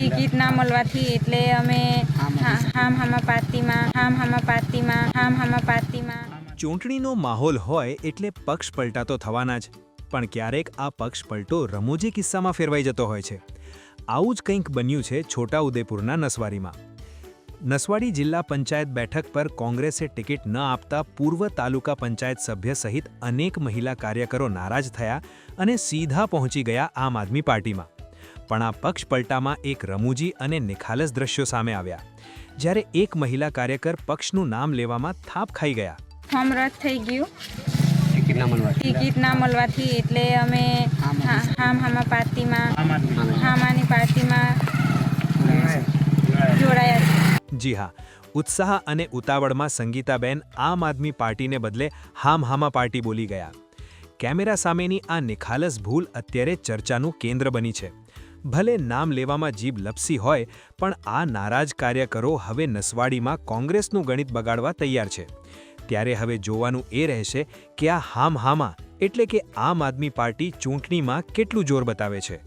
Ticket ના મળવાથી એટલે અમે હામા પાર્ટીમાં ચૂંટણીનો માહોલ હોય એટલે પક્ષ પલટા તો થવાના જ, પણ ક્યારેક આ પક્ષ પલટો રમૂજી કિસ્સામાં ફેરવાઈ જતો હોય છે. આવું જ કંઈક બન્યું છે છોટાઉદેપુરના નસવાડીમાં. નસવાડી જિલ્લા પંચાયત બેઠક પર કોંગ્રેસે ટિકિટ ન આપતા પૂર્વ તાલુકા પંચાયત સભ્ય સહિત અનેક મહિલા કાર્યકરો નારાજ થયા અને સીધા પહોંચી ગયા આમ આદમી પાર્ટીમાં. પણ આ પક્ષ પલટામાં એક રમૂજી અને નિખાલસ દ્રશ્યો સામે આવ્યા, જ્યારે એક મહિલા કાર્યકર પક્ષનું નામ લેવામાં થાપ ખાઈ ગયા. ફોર્મ રદ થઈ ગયું ટિકિટ ના મળવાથી એટલે અમે હામાની પાર્ટીમાં જોડાયા. જી હા, ઉત્સાહ અને ઉતાવળમાં સંગીતાબેન આમ આદમી પાર્ટીને બદલે હામા પાર્ટી બોલી ગયા. કેમેરા સામેની આ નિખાલસ ભૂલ અત્યારે ચર્ચાનું કેન્દ્ર બની છે. ભલે નામ લેવામાં જીભ લપસી હોય, પણ આ નારાજ કાર્યકરો હવે નસવાડીમાં કોંગ્રેસનું ગણિત બગાડવા તૈયાર છે. ત્યારે હવે જોવાનું એ રહેશે કે આ હામા એટલે કે આમ આદમી પાર્ટી ચૂંટણીમાં કેટલું જોર બતાવે છે.